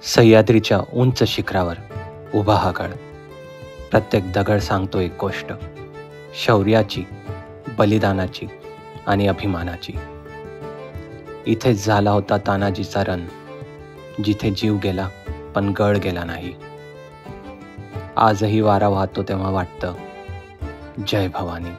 सह्याद्रीच्या उंच शिखरावर उभा हा गड. प्रत्येक दगड सांगतो एक गोष्ट, शौर्याची, बलिदानाची आणि अभिमानाची. इथेच झाला होता तानाजीचा रण, जिथे जीव गेला पण गड गेला नाही. आजही वारा वाहतो तेव्हा वाटतं, जय भवानी,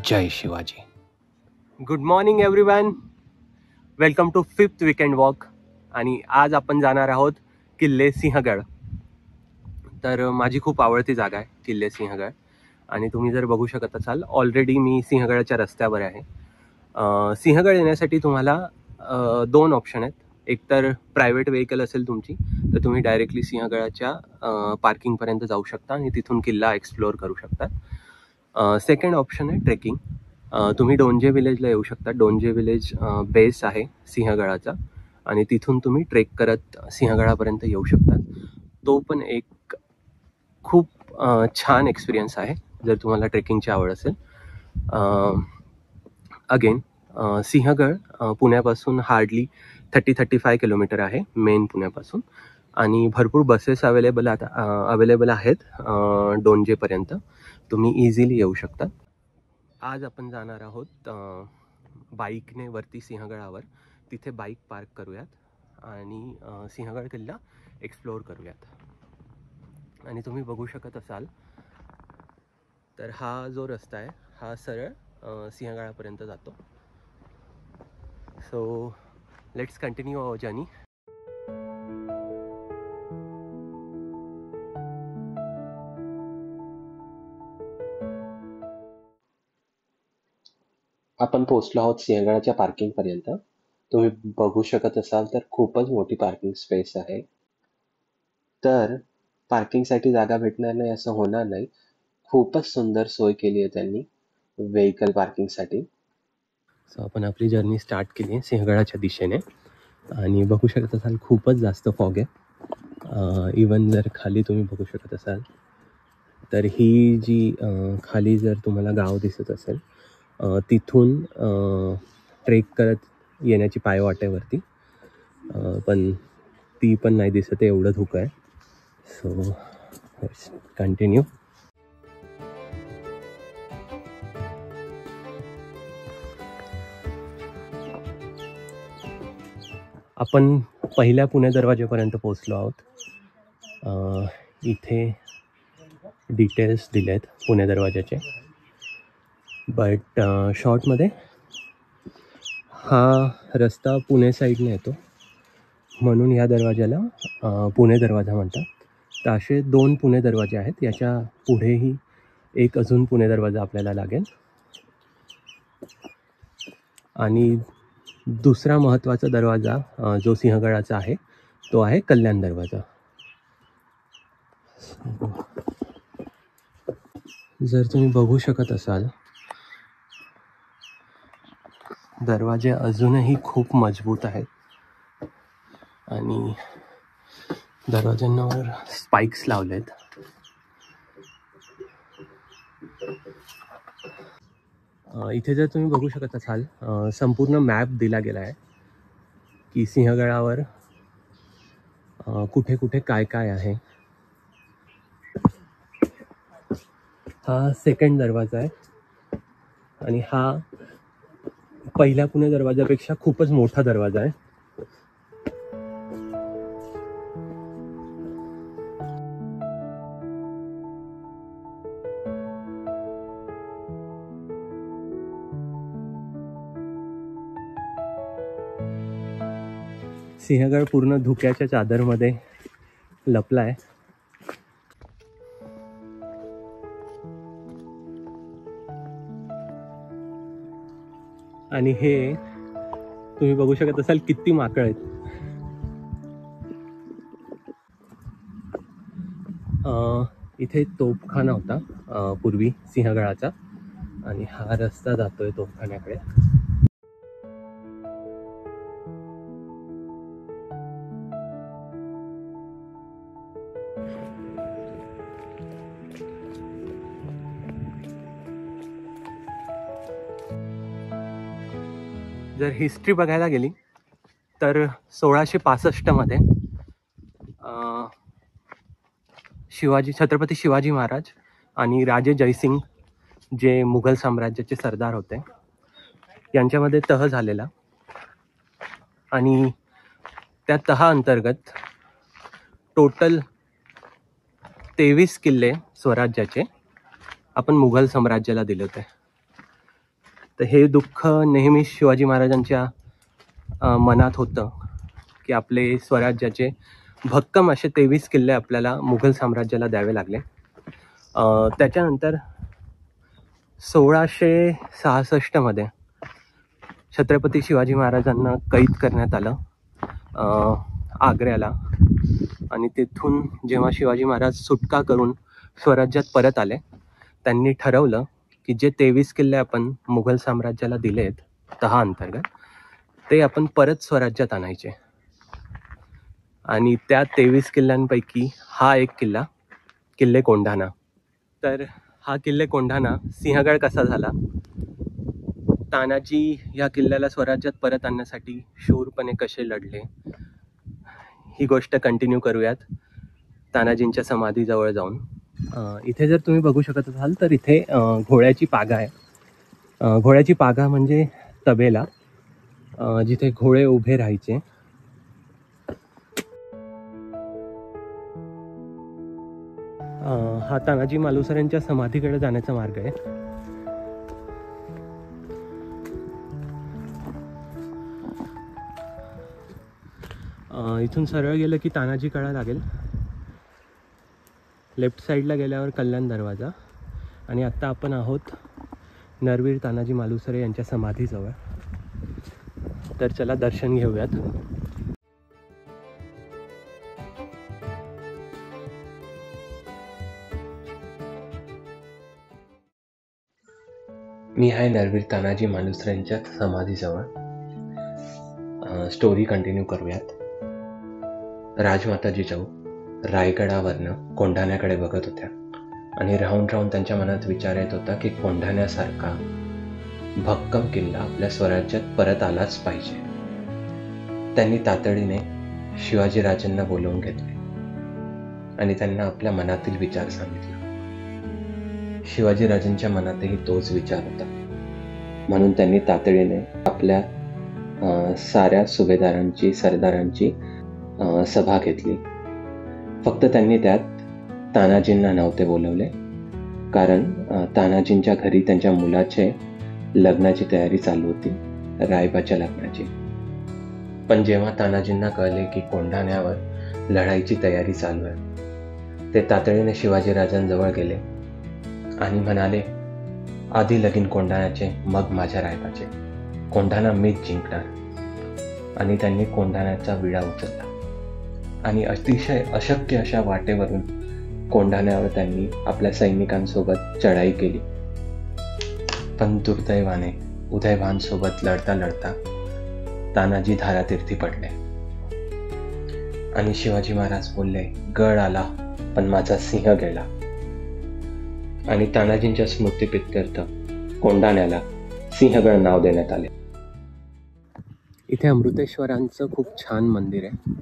जय Shivaji. Good morning everyone, welcome to 5th weekend walk. आणि आज आपण जाणार आहोत किल्ले सिंहगड. तर माझी खूप आवडती जागा आहे किल्ले सिंहगड. आणि तुम्ही जर बघू शकत असाल, ऑलरेडी मी सिंहगडाच्या रस्त्यावर आहे. सिंहगड येण्यासाठी तुम्हाला 2 ऑप्शन आहेत. एक तर प्रायव्हेट व्हेकल असेल तुमची, तर तुम्ही डायरेक्टली सिंहगडाच्या पार्किंगपर्यंत जाऊ शकता आणि तिथून किल्ला एक्सप्लोअर करू शकता. सेकंड ऑप्शन आहे ट्रेकिंग. तुम्ही डोंजे विलेजला येऊ शकता. डोंजे विलेज बेस आहे सिंहगडाचा आणि तिथून तुम्ही ट्रेक करत सिंहगडापर्यंत येऊ शकता. तो पण एक खूप छान एक्सपिरियन्स आहे जर तुम्हाला ट्रेकिंगची आवड असेल. अगेन सिंहगड पुण्यापासून हार्डली 30-35 किलोमीटर आहे मेन पुण्यापासून. आणि भरपूर बसेस अवेलेबल आहेत डोंजेपर्यंत. तुम्ही इझिली येऊ शकता. आज आपण जाणार आहोत बाईकने वरती सिंहगडावर. तिथे बाईक पार्क करूयात आणि सिंहगड किल्ला एक्सप्लोअर करूयात. आणि तुम्ही बघू शकत असाल तर हा जो रस्ता आहे हा सरळ सिंहगडापर्यंत जातो. So let's continue our journey. आपण पोहोचलो आहोत सिंहगडाच्या पार्किंगपर्यंत. तुम्ही बघू शकत असाल तर खूपच मोठी पार्किंग स्पेस आहे. तर पार्किंगसाठी जागा भेटणार नाही असं होणार नाही. खूपच सुंदर सोय केली आहे त्यांनी व्हेकल पार्किंगसाठी. सो आपण आपली जर्नी स्टार्ट केली आहे सिंहगडाच्या दिशेने. आणि बघू शकत असाल खूपच जास्त फॉग आहे. इवन जर खाली तुम्ही बघू शकत असाल तर ही जी खाली जर तुम्हाला गाव दिसत असेल, तिथून ट्रेक करत येण्याची पायवाट आहे वरती, पण ती पण नाही दिसत आहे, एवढं धुकं आहे. So let's continue. आपण पहिल्या पुणे दरवाजेपर्यंत पोहोचलो आहोत. इथे डिटेल्स दिले आहेत पुणे दरवाजाचे, बट शॉर्टमध्ये हा रस्ता पुणे साईडने येतो म्हणून या दरवाजाला पुणे दरवाजा म्हणतात. तर असे 2 पुणे दरवाजे आहेत. याच्या पुढेही एक अजून पुणे दरवाजा आपल्याला लागेल. आणि दुसरा महत्त्वाचा दरवाजा जो सिंहगडाचा आहे तो आहे कल्याण दरवाजा. जर तुम्ही बघू शकत असाल, दरवाजे अजूनही खूप मजबूत आहेत आणि दरवाज्यांवर स्पाइक्स लावलेत. इथे जर तुम्ही बघू शकत असाल, संपूर्ण मॅप दिला गेला आहे की सिंहगडावर कुठे कुठे काय काय आहे. हा सेकंड दरवाजा आहे आणि हा पहिल्या पुणे दरवाजापेक्षा खूपच मोठा दरवाजा आहे. सिंहगड पूर्ण धुक्याच्या चादरमध्ये लपला आहे. आणि हे तुम्ही बघू शकत असाल किती माकड आहेत. इथे तोफखाना होता पूर्वी सिंहगडाचा आणि हा रस्ता जातोय तोफखान्याकडे. जर हिस्ट्री बघायला गेली तर 1665 मध्ये छत्रपती शिवाजी महाराज आणि राजे जयसिंग जे मुघल साम्राज्याचे सरदार होते यांच्यामध्ये तह झालेला आणि त्या तहा अंतर्गत टोटल 23 किल्ले स्वराज्याचे आपण मुघल साम्राज्याला दिले होते. तर हे दुःख नेहमी शिवाजी महाराजांच्या मनात होतं की आपले स्वराज्याचे भक्कम असे 23 किल्ले आपल्याला मुघल साम्राज्याला द्यावे लागले. त्याच्यानंतर 1666 मध्ये छत्रपती शिवाजी महाराजांना कैद करण्यात आलं आग्र्याला आणि तिथून जेव्हा शिवाजी महाराज सुटका करून स्वराज्यात परत आले त्यांनी ठरवलं की जे 23 किल्ले आपण मुघल साम्राज्याला दिलेत तहा अंतर्गत ते आपण परत स्वराज्यात आणायचे. आणि त्या 23 किल्ल्यांपैकी हा एक किल्ले कोंढाणा. तर हा किल्ले कोंढाणा सिंहगड कसा झाला, तानाजी या किल्ल्याला स्वराज्यात परत आणण्यासाठी शूरपणे कसे लढले, ही गोष्ट कंटिन्यू करूयात तानाजींच्या समाधीजवळ जाऊन. इथे जर तुम्ही बघू शकत असाल तर इथे घोड्याची पागा आहे. घोड्याची पागा म्हणजे तबेला, जिथे घोडे उभे राहायचे. हा तानाजी मालुसरे यांच्या समाधीकडे जाण्याचा मार्ग आहे. इथून सरळ गेलं की तानाजी कडा लागेल. लेफ्ट साईडला गेल्यावर कल्याण दरवाजा. आणि आत्ता आपण आहोत नरवीर तानाजी मालुसरे यांच्या समाधीजवळ. तर चला दर्शन घेऊयात. मी आहे नरवीर तानाजी मालुसरे यांच्या समाधीजवळ. स्टोरी कंटिन्यू करूयात. राजमाता जिजाऊ रायगडावरनं कोंढाण्याकडे बघत होत्या आणि राहून राहून त्यांच्या मनात विचार येत होता की कोंढाण्यासारखा भक्कम किल्ला आपल्या स्वराज्यात परत आलाच पाहिजे. त्यांनी तातडीने शिवाजीराजांना बोलवून घेतले आणि त्यांना आपल्या मनातील विचार सांगितला. शिवाजीराजांच्या मनातही तोच विचार होता, म्हणून त्यांनी तातडीने आपल्या साऱ्या सुभेदारांची सरदारांची सभा घेतली. फक्त त्यांनी त्यात तानाजींना नव्हते बोलवले, कारण तानाजींच्या घरी त्यांच्या मुलाचे लग्नाची तयारी चालू होती, रायबाच्या लग्नाची. पण जेव्हा तानाजींना कळले की कोंढाण्यावर लढाईची तयारी चालू आहे, ते तातडीने शिवाजीराजांजवळ गेले आणि म्हणाले, आधी लगीन कोंढाण्याचे, मग माझ्या रायबाचे. कोंढाणा मीच जिंकणार. आणि त्यांनी कोंढाण्याचा विडा उचलला आणि अतिशय अशक्य अशा वाटेवरून कोंढाण्यावर त्यांनी आपल्या सैनिकांसोबत चढाई केली. पण दुर्दैवाने उदयभानसोबत लढता लढता तानाजी धारातीर्थी पडले आणि शिवाजी महाराज बोलले, गड आला पण माझा सिंह गेला. आणि तानाजींच्या स्मृतिप्रीत्यर्थ कोंढाण्याला सिंहगड नाव देण्यात आले. इथे अमृतेश्वरांचं खूप छान मंदिर आहे.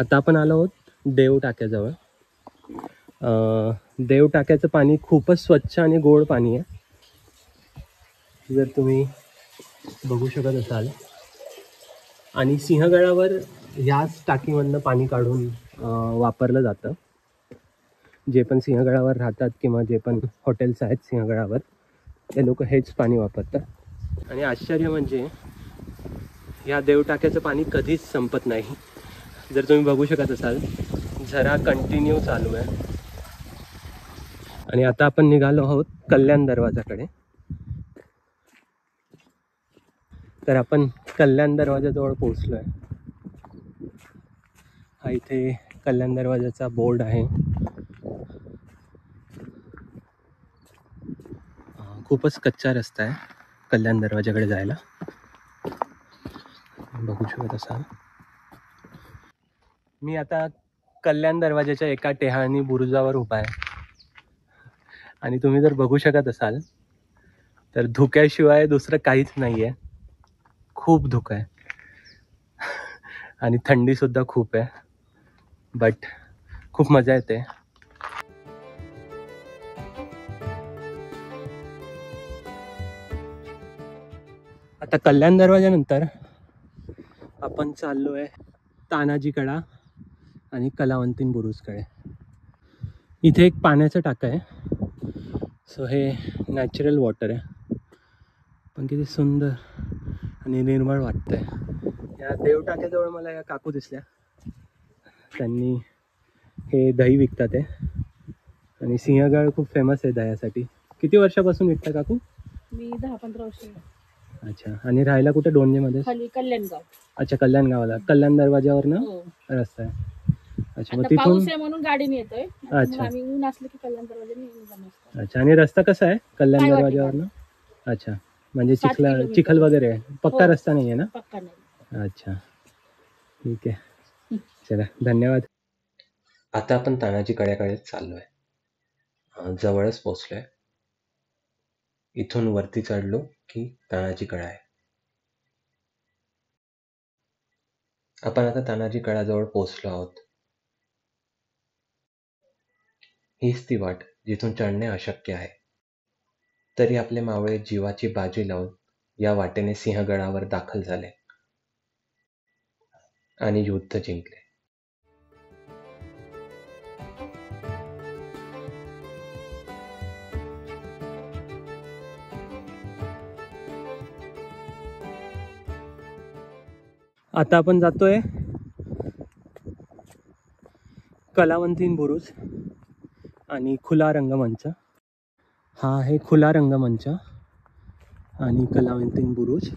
आता आपण आलो आहोत देव टाक्याजवळ. देव टाक्याचं पाणी खूपच स्वच्छ आणि गोड पाणी आहे. जर तुम्ही बघू शकत असाल. आणि सिंहगडावर ह्याच टाकीमधनं पाणी काढून वापरलं जातं. जे पण सिंहगडावर राहतात किंवा जे पण हॉटेल्स आहेत सिंहगडावर, ते लोक हेच पाणी वापरतात. आणि आश्चर्य म्हणजे ह्या देवटाक्याचं पाणी कधीच संपत नाही. जर तुम्ही बघू शकत असाल, झरा कंटिन्यू चालू आहे. आणि आता आपण निघालो आहोत कल्याण दरवाजाकडे. तर आपण कल्याण दरवाजाजवळ पोहोचलो आहे. हा इथे कल्याण दरवाजाचा बोर्ड आहे. खूपच कच्चा रस्ता आहे कल्याण दरवाजाकडे जायला, बघू शकत असाल. मी आता कल्याण दरवाजाच्या एका टेहाळणी बुरुजावर उभा आहे आणि तुम्ही जर बघू शकत असाल तर धुक्याशिवाय दुसरं काहीच नाही आहे. खूप धुकं आहे आणि थंडीसुद्धा खूप आहे, बट खूप मजा येते. आता कल्याण दरवाजानंतर आपण चाललो आहे तानाजी कडा आणि कलावंतीन बुरुजकडे. इथे एक पाण्याचं टाकं आहे. सो हे नॅचरल वॉटर आहे, पण किती सुंदर आणि निर्मळ वाटतंय. या देव टाक्याजवळ मला या काकू दिसल्या. त्यांनी हे दही विकतात आहे आणि सिंहगड खूप फेमस आहे दह्यासाठी. किती वर्षापासून विकता काकू? मी 10-15 वर्ष. अच्छा. आणि राहायला कुठे? डोंजेमध्ये? खाली कल्याणगाव. अच्छा, कल्याण गावाला. कल्याण दरवाजावरनं हो. रस्ता आहे. अच्छा, मग आता तिथून पाऊस आहे म्हणून गाडीने येतोय. अच्छा. आम्ही ऊन असलं की कल्याण दरवाजाने येऊन. अच्छा. आणि रस्ता कसा आहे कल्याण काय वाटतं दरवाजावरनं? अच्छा, म्हणजे 7 किलोमीटर. चिखल वगैरे आहे, पक्का हो. रस्ता नाही आहे ना? पक्का नाही. अच्छा, ठीक आहे. चला, धन्यवाद. आता आपण तानाजी कड्याकडे चाललोय. जवळच पोचलोय. इथून वरती चढलो की तानाजी कडा आहे. आपण आता तानाजी कडाजवळ पोचलो आहोत. हीच ती वाट जिथून चढणे अशक्य आहे. तरी आपले मावळे जीवाची बाजी लावून या वाटेने सिंहगडावर दाखल झाले आणि युद्ध जिंकले. आता आपण जातोय कलावंतीन बुरुज आणि खुला रंगमंच. हा आहे खुला रंगमंच आणि कलावंतीन बुरुज.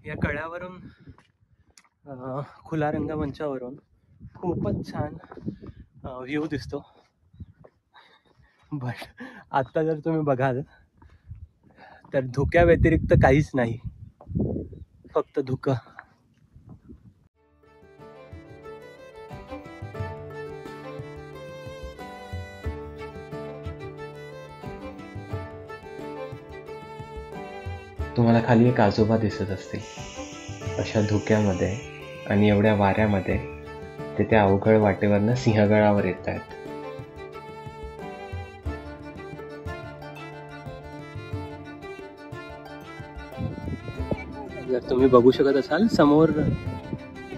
या कड्यावरून खुला रंगमंचावरून खूपच छान व्ह्यू दिसतो. बट आत्ता जर तुम्ही बघाल तर धुक्या व्यतिरिक्त काहीच नाही, फक्त धुकं. तुम्हाला खाली एक आजोबा दिसत असतील. अशा धुक्यामध्ये आणि एवढ्या वाऱ्यामध्ये ते त्या अवघड वाटेवरनं सिंहगडावर येत आहेत. जर तुम्ही बघू शकत असाल समोर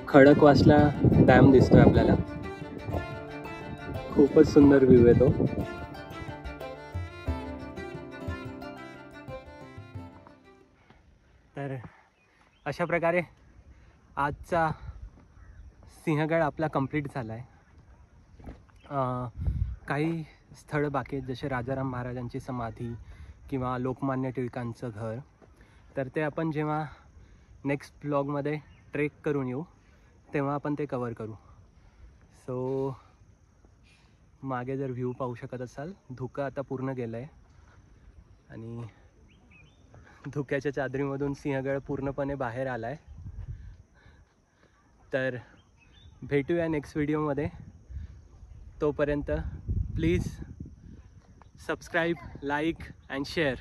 खडकवासला डॅम दिसतोय आपल्याला. खूपच सुंदर व्ह्यू आहे तो. तर अशा प्रकारे आजचा सिंहगड आपला कंप्लीट झाला आहे. काही स्थळं बाकी आहेत, जसे राजाराम महाराजांची समाधी किंवा लोकमान्य टिळकांचं घर. तर ते आपण जेव्हा नेक्स्ट ब्लॉगमध्ये ट्रेक करून येऊ तेव्हा आपण ते कवर करू. सो मागे जर व्ह्यू पाहू शकत असाल, धुकं आता पूर्ण गेलं आहे आणि धुक्याच्या चादरीमधून सिंहगड पूर्णपणे बाहेर आला आहे. तर भेटूया नेक्स्ट व्हिडिओमध्ये. तोपर्यंत please subscribe, like and share.